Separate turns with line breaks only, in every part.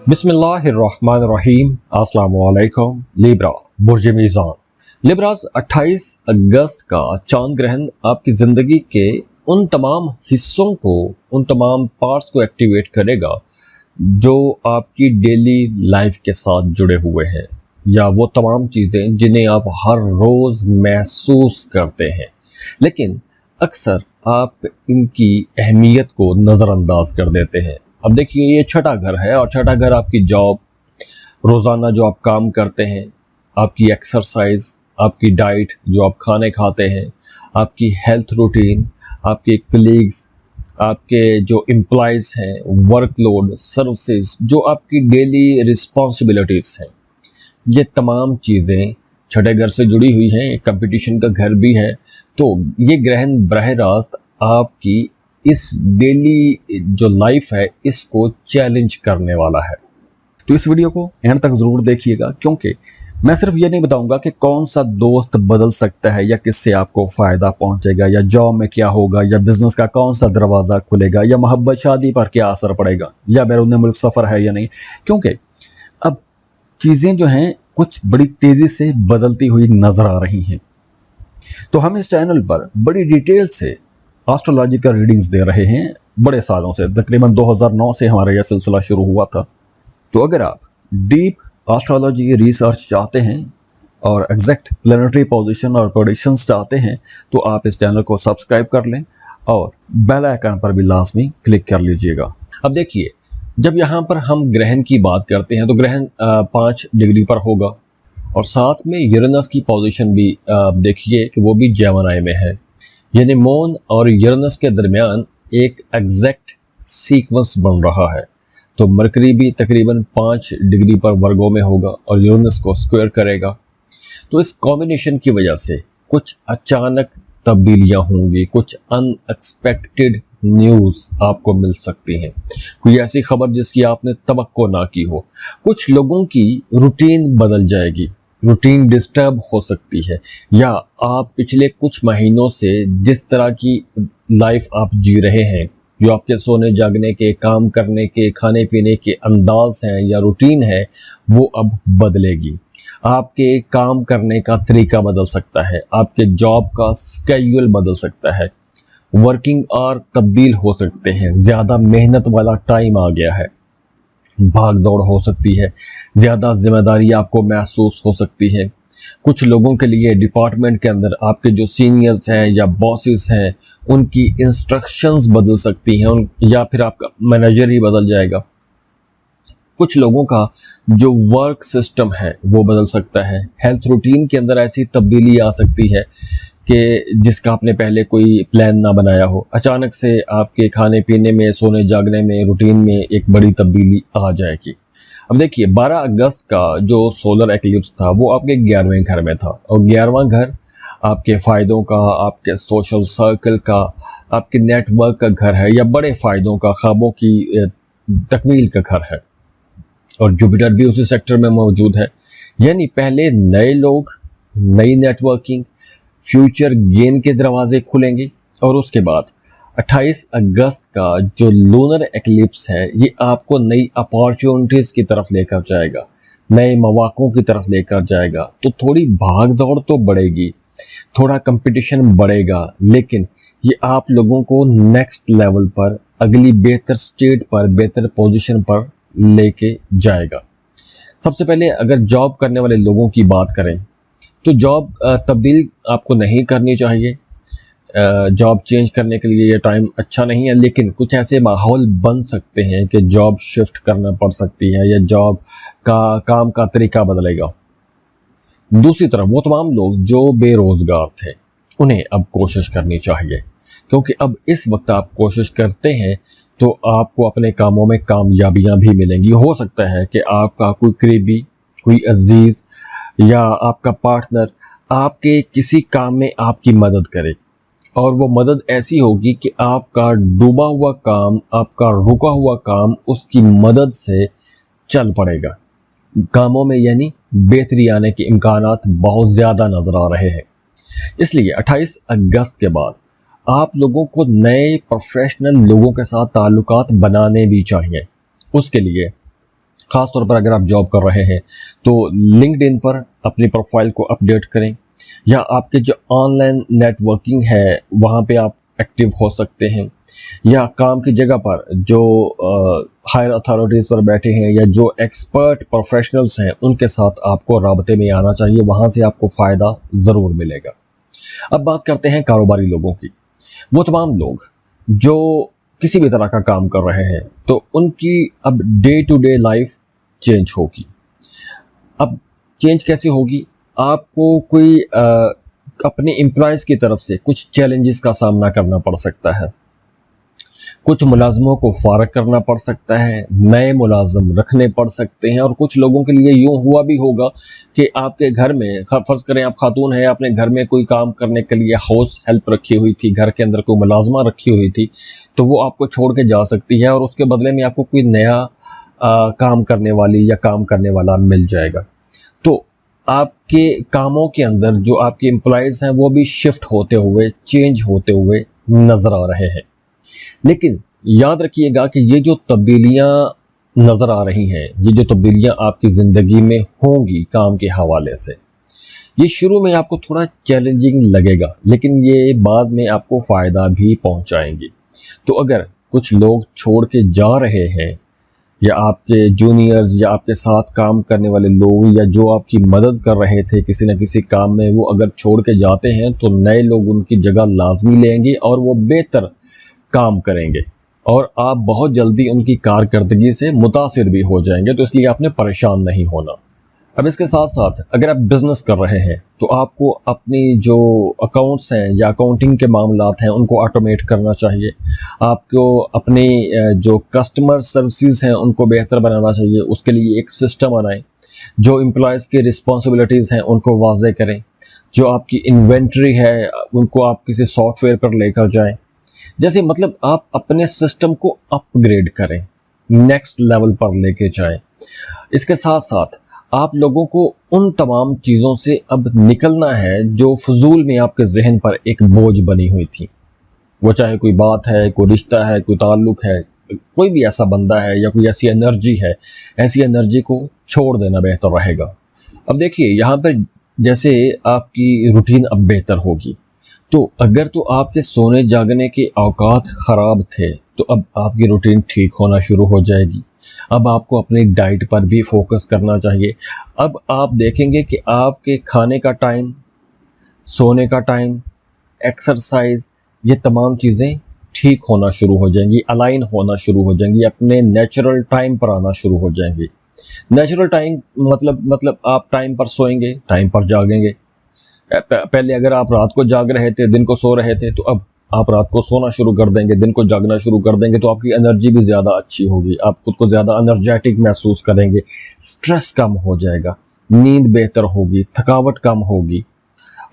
बिस्मिल्लाहिर्रहमानिर्रहीम। अस्सलाम वालेकुम। लिब्रा बुर्ज मीज़ान। लिब्रास 28 अगस्त का चांद ग्रहण आपकी जिंदगी के उन तमाम हिस्सों को, उन तमाम पार्ट्स को एक्टिवेट करेगा जो आपकी डेली लाइफ के साथ जुड़े हुए हैं, या वो तमाम चीजें जिन्हें आप हर रोज महसूस करते हैं, लेकिन अक्सर आप इनकी अहमियत को नजरअंदाज कर देते हैं। अब देखिए, ये छठा घर है और छठा घर आपकी जॉब, रोजाना जो आप काम करते हैं, आपकी एक्सरसाइज, आपकी डाइट जो आप खाने खाते हैं, आपकी हेल्थ रूटीन, आपके कलीग्स, आपके जो एम्प्लॉयज हैं, वर्कलोड, सर्विसेज, जो आपकी डेली रिस्पॉन्सिबिलिटीज हैं, ये तमाम चीज़ें छठे घर से जुड़ी हुई हैं। कंपटीशन का घर भी है, तो ये ग्रहण बरह रास्त आपकी इस डेली जो लाइफ है इसको चैलेंज करने वाला है।
तो इस वीडियो को एंड तक जरूर देखिएगा, क्योंकि मैं सिर्फ ये नहीं बताऊंगा कि कौन सा दोस्त बदल सकता है या किससे आपको फायदा पहुंचेगा, या जॉब में क्या होगा, या बिजनेस का कौन सा दरवाजा खुलेगा, या मोहब्बत शादी पर क्या असर पड़ेगा, या बैरून मुल्क सफर है या नहीं, क्योंकि अब चीजें जो हैं कुछ बड़ी तेजी से बदलती हुई नजर आ रही हैं। तो हम इस चैनल पर बड़ी डिटेल से एस्ट्रोलॉजी का रीडिंग्स दे रहे हैं बड़े सालों से, तकरीबन 2009 से हमारा यह सिलसिला शुरू हुआ था। तो अगर आप डीप एस्ट्रोलॉजी रिसर्च चाहते हैं और एग्जैक्ट प्लैनेटरी पोजीशन और प्रेडिक्शंस चाहते हैं, तो आप इस चैनल को सब्सक्राइब कर लें और बेल आइकन पर भी लाजमी क्लिक कर लीजिएगा।
अब देखिए, जब यहाँ पर हम ग्रहण की बात करते हैं तो ग्रहण 5 डिग्री पर होगा, और साथ में यूरेनस की पोजीशन भी देखिए कि वो भी जेमिनी में है, यानी मून और यूरेनस के दरमियान एक एग्जैक्ट सीक्वेंस बन रहा है। तो मरकरी भी तकरीबन 5 डिग्री पर वर्गों में होगा और यूरेनस को स्क्वायर करेगा। तो इस कॉम्बिनेशन की वजह से कुछ अचानक तब्दीलियां होंगी, कुछ अनएक्सपेक्टेड न्यूज़ आपको मिल सकती हैं, कोई ऐसी खबर जिसकी आपने तवक्को ना की हो। कुछ लोगों की रूटीन बदल जाएगी, रूटीन डिस्टर्ब हो सकती है, या आप पिछले कुछ महीनों से जिस तरह की लाइफ आप जी रहे हैं, जो आपके सोने जागने के, काम करने के, खाने पीने के अंदाज हैं या रूटीन है, वो अब बदलेगी। आपके काम करने का तरीका बदल सकता है, आपके जॉब का स्केड्यूल बदल सकता है, वर्किंग आवर तब्दील हो सकते हैं, ज़्यादा मेहनत वाला टाइम आ गया है, भाग दौड़ हो सकती है, ज़्यादा जिम्मेदारी आपको महसूस हो सकती है। कुछ लोगों के लिए डिपार्टमेंट के अंदर आपके जो सीनियर्स हैं या बॉसेस हैं, उनकी इंस्ट्रक्शंस बदल सकती हैं, या फिर आपका मैनेजर ही बदल जाएगा। कुछ लोगों का जो वर्क सिस्टम है वो बदल सकता है। हेल्थ रूटीन के अंदर ऐसी तब्दीली आ सकती है कि जिसका आपने पहले कोई प्लान ना बनाया हो, अचानक से आपके खाने पीने में, सोने जागने में, रूटीन में एक बड़ी तब्दीली आ जाएगी। अब देखिए, 12 अगस्त का जो सोलर एक्लिप्स था वो आपके 11वें घर में था, और 11वां घर आपके फ़ायदों का, आपके सोशल सर्कल का, आपके नेटवर्क का घर है, या बड़े फ़ायदों का, ख्वाबों की तकमील का घर है। और जुपिटर भी उसी सेक्टर में मौजूद है, यानी पहले नए लोग, नई नेटवर्किंग, फ्यूचर गेन के दरवाजे खुलेंगे। और उसके बाद 28 अगस्त का जो लूनर एक्लिप्स है ये आपको नई अपॉर्चुनिटीज की तरफ लेकर जाएगा, नए मौक़ों की तरफ लेकर जाएगा। तो थोड़ी भाग दौड़ तो बढ़ेगी, थोड़ा कंपटीशन बढ़ेगा, लेकिन ये आप लोगों को नेक्स्ट लेवल पर, अगली बेहतर स्टेट पर, बेहतर पोजीशन पर लेके जाएगा। सबसे पहले अगर जॉब करने वाले लोगों की बात करें तो जॉब तब्दील आपको नहीं करनी चाहिए। जॉब चेंज करने के लिए ये टाइम अच्छा नहीं है, लेकिन कुछ ऐसे माहौल बन सकते हैं कि जॉब शिफ्ट करना पड़ सकती है, या जॉब का काम का तरीका बदलेगा। दूसरी तरफ वो तमाम लोग जो बेरोजगार थे, उन्हें अब कोशिश करनी चाहिए, क्योंकि अब इस वक्त आप कोशिश करते हैं तो आपको अपने कामों में कामयाबियां भी मिलेंगी। हो सकता है कि आपका कोई करीबी, कोई अजीज या आपका पार्टनर आपके किसी काम में आपकी मदद करे, और वो मदद ऐसी होगी कि आपका डूबा हुआ काम, आपका रुका हुआ काम उसकी मदद से चल पड़ेगा। कामों में यानी बेहतरी आने के इम्कानात बहुत ज़्यादा नजर आ रहे हैं। इसलिए 28 अगस्त के बाद आप लोगों को नए प्रोफेशनल लोगों के साथ ताल्लुकात बनाने भी चाहिए। उसके लिए ख़ास तौर पर अगर आप जॉब कर रहे हैं तो लिंक्डइन पर अपनी प्रोफाइल को अपडेट करें, या आपके जो ऑनलाइन नेटवर्किंग है वहाँ पे आप एक्टिव हो सकते हैं, या काम की जगह पर जो हायर अथॉरिटीज़ पर बैठे हैं या जो एक्सपर्ट प्रोफेशनल्स हैं उनके साथ आपको राब्ते में आना चाहिए, वहाँ से आपको फ़ायदा ज़रूर मिलेगा। अब बात करते हैं कारोबारी लोगों की। वो तमाम लोग जो किसी भी तरह का काम कर रहे हैं तो उनकी अब day to day life change होगी। अब चेंज कैसे होगी? आपको कोई अपने एम्प्लॉयज़ की तरफ से कुछ चैलेंजेस का सामना करना पड़ सकता है, कुछ मुलाजमों को फारग करना पड़ सकता है, नए मुलाजम रखने पड़ सकते हैं, और कुछ लोगों के लिए यूं हुआ भी होगा कि आपके घर में, फर्ज करें आप खातून हैं, आपने घर में कोई काम करने के लिए हाउस हेल्प रखी हुई थी, घर के अंदर कोई मुलाजमा रखी हुई थी, तो वो आपको छोड़ के जा सकती है और उसके बदले में आपको कोई नया काम करने वाली या काम करने वाला मिल जाएगा। तो आपके कामों के अंदर जो आपके एम्प्लॉयज़ हैं वो भी शिफ्ट होते हुए, चेंज होते हुए नज़र आ रहे हैं। लेकिन याद रखिएगा कि ये जो तब्दीलियां नज़र आ रही हैं, ये जो तब्दीलियां आपकी ज़िंदगी में होंगी काम के हवाले से, ये शुरू में आपको थोड़ा चैलेंजिंग लगेगा, लेकिन ये बाद में आपको फ़ायदा भी पहुंचाएंगी। तो अगर कुछ लोग छोड़ के जा रहे हैं, या आपके जूनियर्स या आपके साथ काम करने वाले लोग या जो आपकी मदद कर रहे थे किसी न किसी काम में, वो अगर छोड़ के जाते हैं तो नए लोग उनकी जगह लाजमी लेंगे और वो बेहतर काम करेंगे और आप बहुत जल्दी उनकी कारकर्दगी से मुतासिर भी हो जाएंगे। तो इसलिए आपने परेशान नहीं होना। अब इसके साथ साथ अगर आप बिजनेस कर रहे हैं तो आपको अपनी जो अकाउंट्स हैं या अकाउंटिंग के मामलात हैं उनको ऑटोमेट करना चाहिए। आपको अपनी जो कस्टमर सर्विसेज हैं उनको बेहतर बनाना चाहिए। उसके लिए एक सिस्टम बनाएं। जो एम्प्लॉयज़ की रिस्पॉन्सिबिलिटीज़ हैं उनको वाज़े करें। जो आपकी इन्वेंट्री है उनको आप किसी सॉफ्टवेयर पर लेकर जाएं। जैसे मतलब आप अपने सिस्टम को अपग्रेड करें, नेक्स्ट लेवल पर लेके जाएं। इसके साथ साथ आप लोगों को उन तमाम चीज़ों से अब निकलना है जो फजूल में आपके जहन पर एक बोझ बनी हुई थी। वो चाहे कोई बात है, कोई रिश्ता है, कोई ताल्लुक है, कोई भी ऐसा बंदा है या कोई ऐसी एनर्जी है, ऐसी एनर्जी को छोड़ देना बेहतर रहेगा। अब देखिए यहाँ पर जैसे आपकी रूटीन अब बेहतर होगी, तो अगर तो आपके सोने जागने के औकात ख़राब थे तो अब आपकी रूटीन ठीक होना शुरू हो जाएगी। अब आपको अपनी डाइट पर भी फोकस करना चाहिए। अब आप देखेंगे कि आपके खाने का टाइम, सोने का टाइम, एक्सरसाइज, ये तमाम चीज़ें ठीक होना शुरू हो जाएंगी, अलाइन होना शुरू हो जाएंगी, अपने नेचुरल टाइम पर आना शुरू हो जाएंगी। नेचुरल टाइम मतलब आप टाइम पर सोएंगे, टाइम पर जागेंगे। पहले अगर आप रात को जाग रहे थे, दिन को सो रहे थे, तो अब आप रात को सोना शुरू कर देंगे, दिन को जागना शुरू कर देंगे, तो आपकी एनर्जी भी ज़्यादा अच्छी होगी, आप खुद को ज़्यादा एनर्जेटिक महसूस करेंगे, स्ट्रेस कम हो जाएगा, नींद बेहतर होगी, थकावट कम होगी।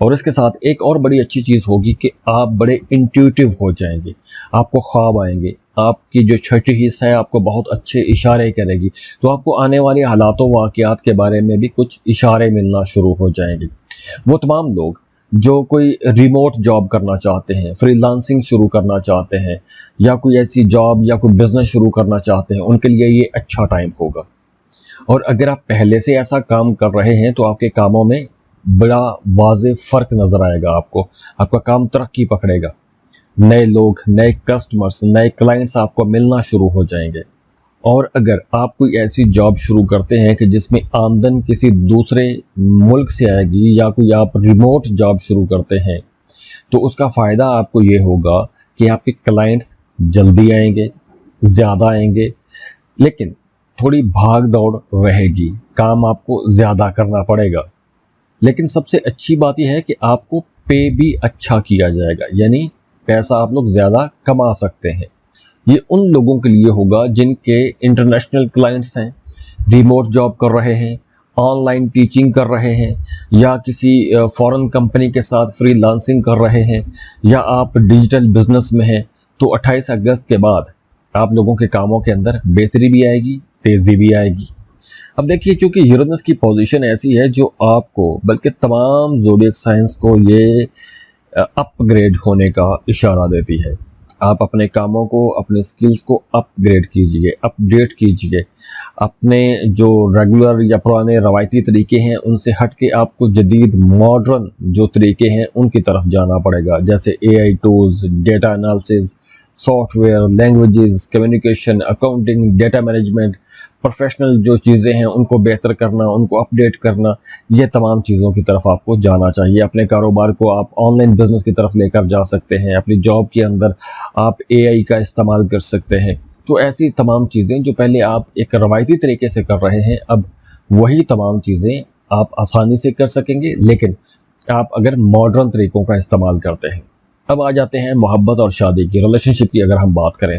और इसके साथ एक और बड़ी अच्छी चीज़ होगी कि आप बड़े इंट्यूटिव हो जाएंगे, आपको ख्वाब आएंगे, आपकी जो छठी हिस्सा है आपको बहुत अच्छे इशारे करेगी, तो आपको आने वाले हालातों वाक़यात के बारे में भी कुछ इशारे मिलना शुरू हो जाएंगे। वो तमाम लोग जो कोई रिमोट जॉब करना चाहते हैं, फ्रीलांसिंग शुरू करना चाहते हैं, या कोई ऐसी जॉब या कोई बिजनेस शुरू करना चाहते हैं, उनके लिए ये अच्छा टाइम होगा। और अगर आप पहले से ऐसा काम कर रहे हैं तो आपके कामों में बड़ा वाज़े फ़र्क नज़र आएगा आपको, आपका काम तरक्की पकड़ेगा, नए लोग, नए कस्टमर्स, नए क्लाइंट्स आपको मिलना शुरू हो जाएंगे। और अगर आप कोई ऐसी जॉब शुरू करते हैं कि जिसमें आमदन किसी दूसरे मुल्क से आएगी, या कोई आप रिमोट जॉब शुरू करते हैं, तो उसका फ़ायदा आपको ये होगा कि आपके क्लाइंट्स जल्दी आएंगे, ज़्यादा आएंगे, लेकिन थोड़ी भाग दौड़ रहेगी, काम आपको ज़्यादा करना पड़ेगा। लेकिन सबसे अच्छी बात यह है कि आपको पे भी अच्छा किया जाएगा, यानी पैसा आप लोग ज़्यादा कमा सकते हैं। ये उन लोगों के लिए होगा जिनके इंटरनेशनल क्लाइंट्स हैं, रिमोट जॉब कर रहे हैं, ऑनलाइन टीचिंग कर रहे हैं, या किसी फॉरेन कंपनी के साथ फ्रीलांसिंग कर रहे हैं, या आप डिजिटल बिजनेस में हैं। तो 28 अगस्त के बाद आप लोगों के कामों के अंदर बेहतरी भी आएगी, तेज़ी भी आएगी। अब देखिए, चूंकि यूरेनस की पोजीशन ऐसी है जो आपको, बल्कि तमाम ज़ोडिएक साइंस को ये अपग्रेड होने का इशारा देती है। आप अपने कामों को, अपने स्किल्स को अपग्रेड कीजिए, अपडेट कीजिए। اپنے جو ریگولر یا پرانے روایتی طریقے ہیں ان سے ہٹ کے آپ کو جدید ماڈرن جو طریقے ہیں ان کی طرف جانا پڑے گا، جیسے AI tools, data analysis, soft where, languages, communication, accounting, data management, professional جو چیزیں ہیں ان کو بہتر کرنا، ان کو اپڈیٹ کرنا، یہ تمام چیزوں کی طرف آپ کو جانا چاہیے۔ اپنے کاروبار کو آپ آن لائن بزنس کی طرف لے کر جا سکتے ہیں، اپنی جاب کے اندر آپ AI کا استعمال کر سکتے ہیں۔ تو ایسی تمام چیزیں جو پہلے آپ ایک روایتی طریقے سے کر رہے ہیں، اب وہی تمام چیزیں آپ آسانی سے کر سکیں گے، لیکن آپ اگر ماڈرن طریقوں کا استعمال کرتے ہیں۔ اب آ جاتے ہیں محبت اور شادی کی، ریلیشن شپ کی اگر ہم بات کریں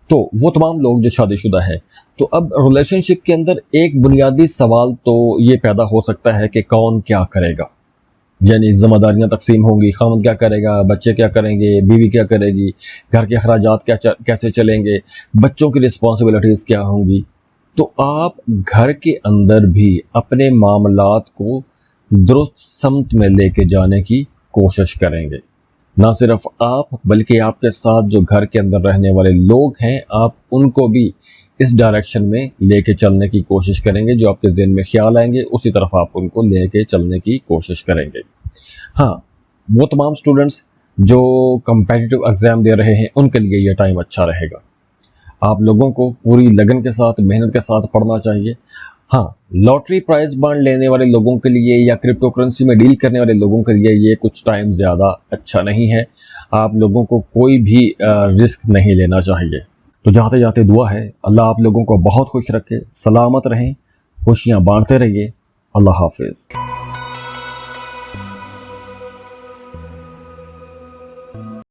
تو وہ تمام لوگ جو شادی شدہ ہیں، تو اب ریلیشن شپ کے اندر ایک بنیادی سوال تو یہ پیدا ہو سکتا ہے کہ کون کیا کرے گا، یعنی ذمہ داریاں تقسیم ہوں گی، خاوند کیا کرے گا، بچے کیا کریں گے، بیوی کیا کرے گی، گھر کے اخراجات کیسے چلیں گے، بچوں کی رسپانسبلٹیز کیا ہوں گی۔ تو آپ گھر کے اندر بھی اپنے معاملات کو درست سمت میں لے کے جانے کی کوشش کریں گے۔ نہ صرف آپ بلکہ آپ کے ساتھ جو گھر کے اندر رہنے والے لوگ ہیں، آپ ان کو بھی اس ڈائریکشن میں لے کے چلنے کی کوشش کریں گے۔ جو آپ کے ذہن میں خیال آئیں گے اسی طرف آپ ان کو لے کے چلنے کی کوشش کریں گے۔ ہاں، وہ تمام سٹوڈنٹس جو کمپیٹیٹیو ایگزام دے رہے ہیں ان کے لیے یہ ٹائم اچھا رہے گا۔ آپ لوگوں کو پوری لگن کے ساتھ، محنت کے ساتھ پڑھنا چاہیے۔ ہاں، لاٹری پرائز بانڈ لینے والے لوگوں کے لیے یا کرپٹو کرنسی میں ڈیل کرنے والے لوگوں کے لیے یہ کچھ ٹائم زیادہ اچھا نہیں ہے۔ آپ لوگوں کو کوئی بھی رسک نہیں لینا چاہیے۔ تو جاتے جاتے دعا ہے اللہ آپ لوگوں کو بہت خوش رکھے، سلامت رہیں، خوشیاں بانٹتے رہیے۔ اللہ حافظ۔